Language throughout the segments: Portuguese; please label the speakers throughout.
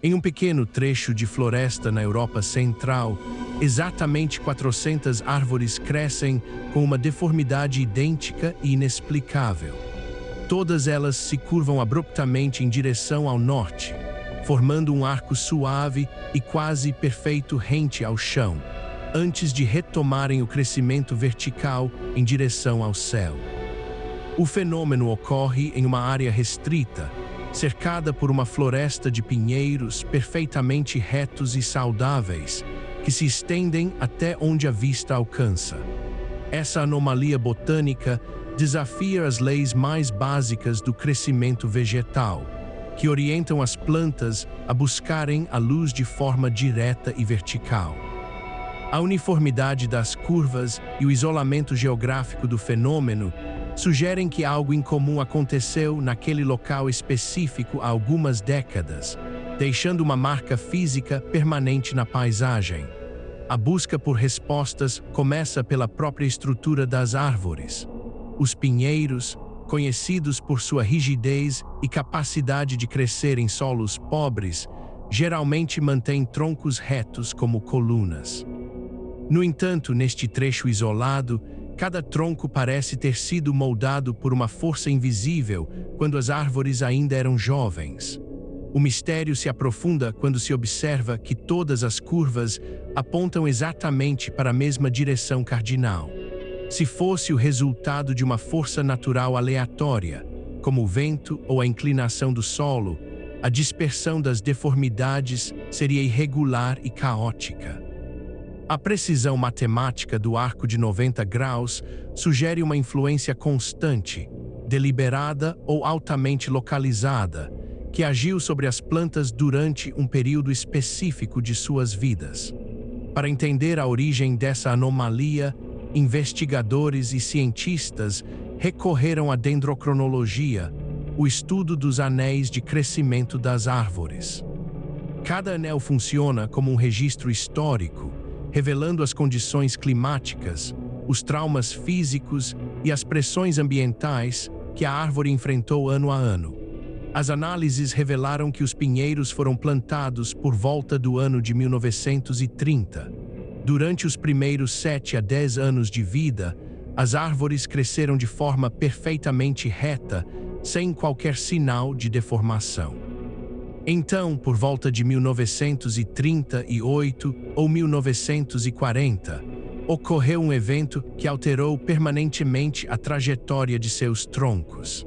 Speaker 1: Em um pequeno trecho de floresta na Europa Central, exatamente 400 árvores crescem com uma deformidade idêntica e inexplicável. Todas elas se curvam abruptamente em direção ao norte, formando um arco suave e quase perfeito rente ao chão, antes de retomarem o crescimento vertical em direção ao céu. O fenômeno ocorre em uma área restrita, cercada por uma floresta de pinheiros perfeitamente retos e saudáveis, que se estendem até onde a vista alcança. Essa anomalia botânica desafia as leis mais básicas do crescimento vegetal, que orientam as plantas a buscarem a luz de forma direta e vertical. A uniformidade das curvas e o isolamento geográfico do fenômeno sugerem que algo incomum aconteceu naquele local específico há algumas décadas, deixando uma marca física permanente na paisagem. A busca por respostas começa pela própria estrutura das árvores. Os pinheiros, conhecidos por sua rigidez e capacidade de crescer em solos pobres, geralmente mantêm troncos retos como colunas. No entanto, neste trecho isolado, cada tronco parece ter sido moldado por uma força invisível quando as árvores ainda eram jovens. O mistério se aprofunda quando se observa que todas as curvas apontam exatamente para a mesma direção cardinal. Se fosse o resultado de uma força natural aleatória, como o vento ou a inclinação do solo, a dispersão das deformidades seria irregular e caótica. A precisão matemática do arco de 90 graus sugere uma influência constante, deliberada ou altamente localizada, que agiu sobre as plantas durante um período específico de suas vidas. Para entender a origem dessa anomalia, investigadores e cientistas recorreram à dendrocronologia, o estudo dos anéis de crescimento das árvores. Cada anel funciona como um registro histórico, revelando as condições climáticas, os traumas físicos e as pressões ambientais que a árvore enfrentou ano a ano. As análises revelaram que os pinheiros foram plantados por volta do ano de 1930. Durante os primeiros 7 a 10 anos de vida, as árvores cresceram de forma perfeitamente reta, sem qualquer sinal de deformação. Então, por volta de 1938 ou 1940, ocorreu um evento que alterou permanentemente a trajetória de seus troncos.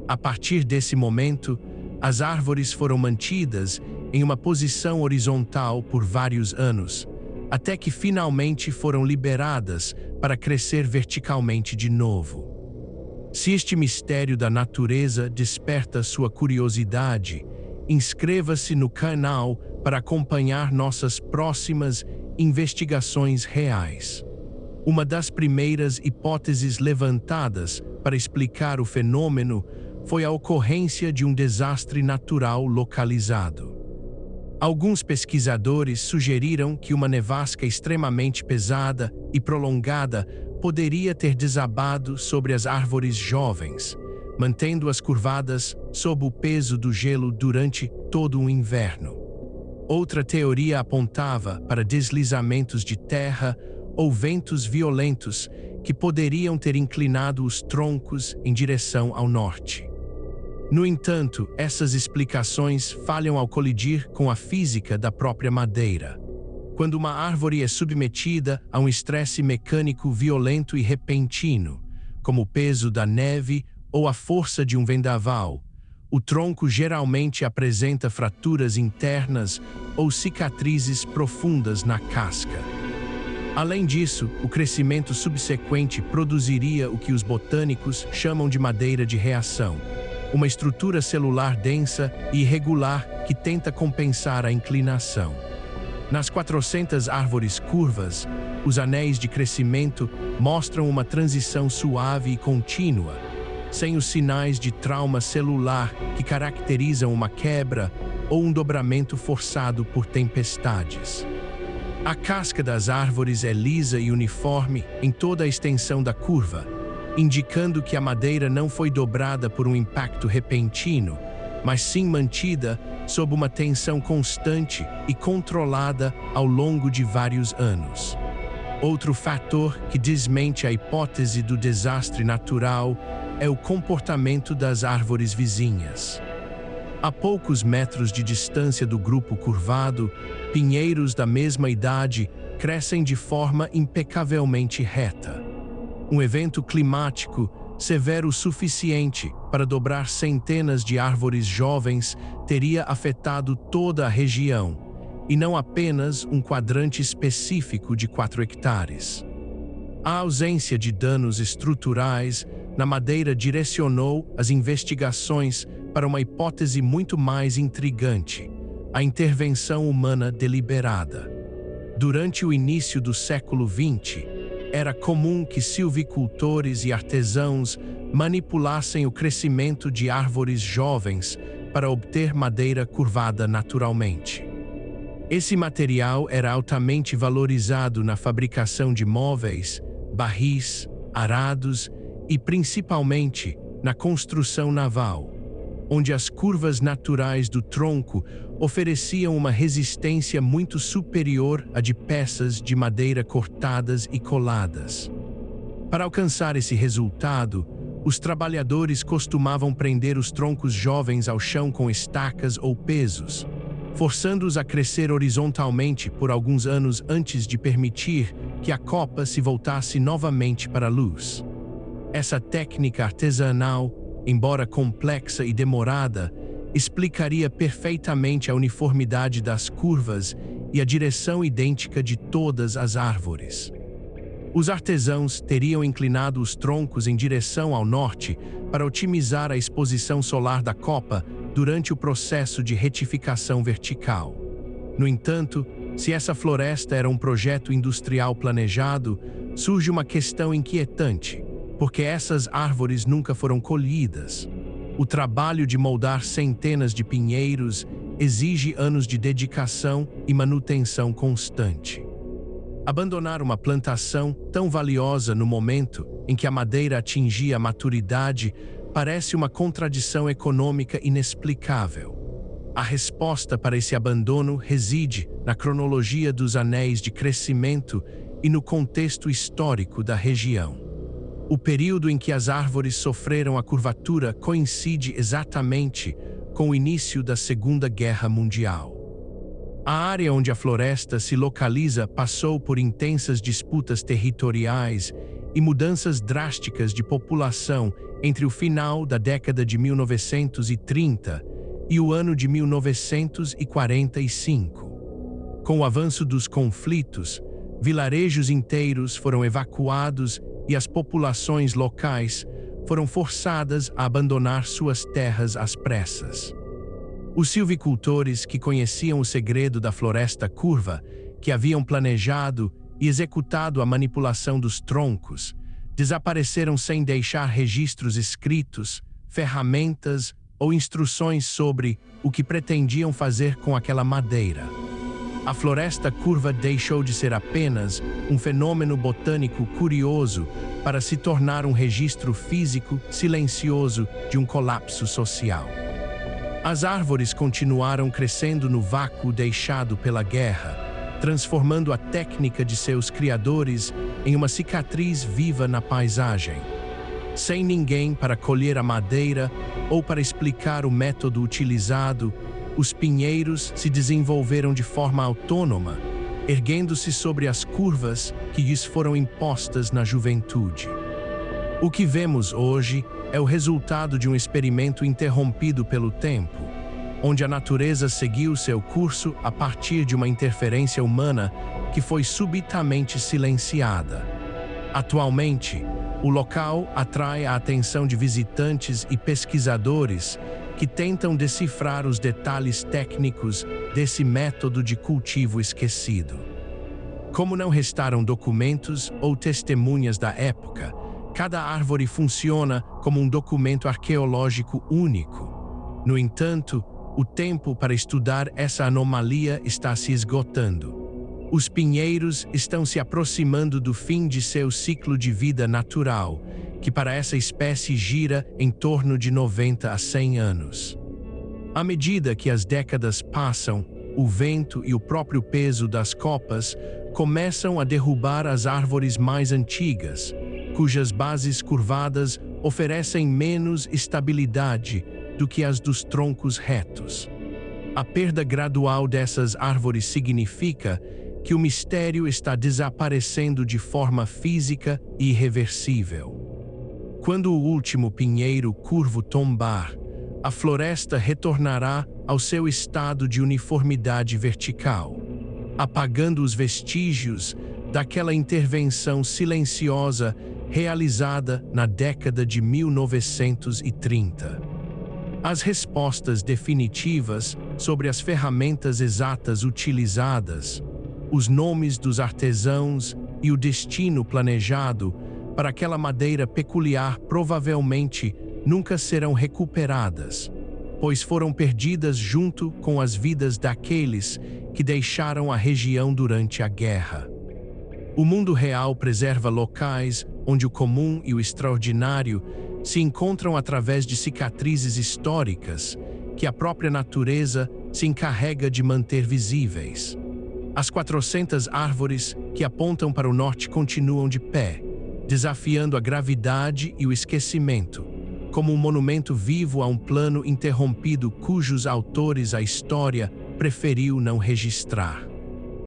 Speaker 1: A partir desse momento, as árvores foram mantidas em uma posição horizontal por vários anos, até que finalmente foram liberadas para crescer verticalmente de novo. Se este mistério da natureza desperta sua curiosidade, inscreva-se no canal para acompanhar nossas próximas investigações reais. Uma das primeiras hipóteses levantadas para explicar o fenômeno foi a ocorrência de um desastre natural localizado. Alguns pesquisadores sugeriram que uma nevasca extremamente pesada e prolongada poderia ter desabado sobre as árvores jovens, mantendo-as curvadas sob o peso do gelo durante todo o inverno. Outra teoria apontava para deslizamentos de terra ou ventos violentos que poderiam ter inclinado os troncos em direção ao norte. No entanto, essas explicações falham ao colidir com a física da própria madeira. Quando uma árvore é submetida a um estresse mecânico violento e repentino, como o peso da neve ou a força de um vendaval, o tronco geralmente apresenta fraturas internas ou cicatrizes profundas na casca. Além disso, o crescimento subsequente produziria o que os botânicos chamam de madeira de reação, uma estrutura celular densa e irregular que tenta compensar a inclinação. Nas 400 árvores curvas, os anéis de crescimento mostram uma transição suave e contínua, sem os sinais de trauma celular que caracterizam uma quebra ou um dobramento forçado por tempestades. A casca das árvores é lisa e uniforme em toda a extensão da curva, indicando que a madeira não foi dobrada por um impacto repentino, mas sim mantida sob uma tensão constante e controlada ao longo de vários anos. Outro fator que desmente a hipótese do desastre natural é o comportamento das árvores vizinhas. A poucos metros de distância do grupo curvado, pinheiros da mesma idade crescem de forma impecavelmente reta. Um evento climático severo o suficiente para dobrar centenas de árvores jovens teria afetado toda a região, e não apenas um quadrante específico de 4 hectares. A ausência de danos estruturais na madeira direcionou as investigações para uma hipótese muito mais intrigante: a intervenção humana deliberada. Durante o início do século XX, era comum que silvicultores e artesãos manipulassem o crescimento de árvores jovens para obter madeira curvada naturalmente. Esse material era altamente valorizado na fabricação de móveis, barris, arados e principalmente na construção naval, onde as curvas naturais do tronco ofereciam uma resistência muito superior à de peças de madeira cortadas e coladas. Para alcançar esse resultado, os trabalhadores costumavam prender os troncos jovens ao chão com estacas ou pesos, forçando-os a crescer horizontalmente por alguns anos antes de permitir que a copa se voltasse novamente para a luz. Essa técnica artesanal, embora complexa e demorada, explicaria perfeitamente a uniformidade das curvas e a direção idêntica de todas as árvores. Os artesãos teriam inclinado os troncos em direção ao norte para otimizar a exposição solar da copa durante o processo de retificação vertical. No entanto, se essa floresta era um projeto industrial planejado, surge uma questão inquietante, porque essas árvores nunca foram colhidas. O trabalho de moldar centenas de pinheiros exige anos de dedicação e manutenção constante. Abandonar uma plantação tão valiosa no momento em que a madeira atingia a maturidade parece uma contradição econômica inexplicável. A resposta para esse abandono reside na cronologia dos anéis de crescimento e no contexto histórico da região. O período em que as árvores sofreram a curvatura coincide exatamente com o início da Segunda Guerra Mundial. A área onde a floresta se localiza passou por intensas disputas territoriais e mudanças drásticas de população entre o final da década de 1930 e o ano de 1945. Com o avanço dos conflitos, vilarejos inteiros foram evacuados e as populações locais foram forçadas a abandonar suas terras às pressas. Os silvicultores que conheciam o segredo da floresta curva, que haviam planejado e executado a manipulação dos troncos, desapareceram sem deixar registros escritos, ferramentas ou instruções sobre o que pretendiam fazer com aquela madeira. A floresta curva deixou de ser apenas um fenômeno botânico curioso para se tornar um registro físico silencioso de um colapso social. As árvores continuaram crescendo no vácuo deixado pela guerra, transformando a técnica de seus criadores em uma cicatriz viva na paisagem. Sem ninguém para colher a madeira ou para explicar o método utilizado, os pinheiros se desenvolveram de forma autônoma, erguendo-se sobre as curvas que lhes foram impostas na juventude. O que vemos hoje é o resultado de um experimento interrompido pelo tempo, onde a natureza seguiu seu curso a partir de uma interferência humana que foi subitamente silenciada. Atualmente, o local atrai a atenção de visitantes e pesquisadores que tentam decifrar os detalhes técnicos desse método de cultivo esquecido. Como não restaram documentos ou testemunhas da época, cada árvore funciona como um documento arqueológico único. No entanto, o tempo para estudar essa anomalia está se esgotando. Os pinheiros estão se aproximando do fim de seu ciclo de vida natural, que para essa espécie gira em torno de 90 a 100 anos. À medida que as décadas passam, o vento e o próprio peso das copas começam a derrubar as árvores mais antigas, cujas bases curvadas oferecem menos estabilidade do que as dos troncos retos. A perda gradual dessas árvores significa que o mistério está desaparecendo de forma física e irreversível. Quando o último pinheiro curvo tombar, a floresta retornará ao seu estado de uniformidade vertical, apagando os vestígios daquela intervenção silenciosa realizada na década de 1930. As respostas definitivas sobre as ferramentas exatas utilizadas, os nomes dos artesãos e o destino planejado para aquela madeira peculiar provavelmente nunca serão recuperadas, pois foram perdidas junto com as vidas daqueles que deixaram a região durante a guerra. O mundo real preserva locais onde o comum e o extraordinário se encontram através de cicatrizes históricas que a própria natureza se encarrega de manter visíveis. As 400 árvores que apontam para o norte continuam de pé, desafiando a gravidade e o esquecimento, como um monumento vivo a um plano interrompido cujos autores a história preferiu não registrar.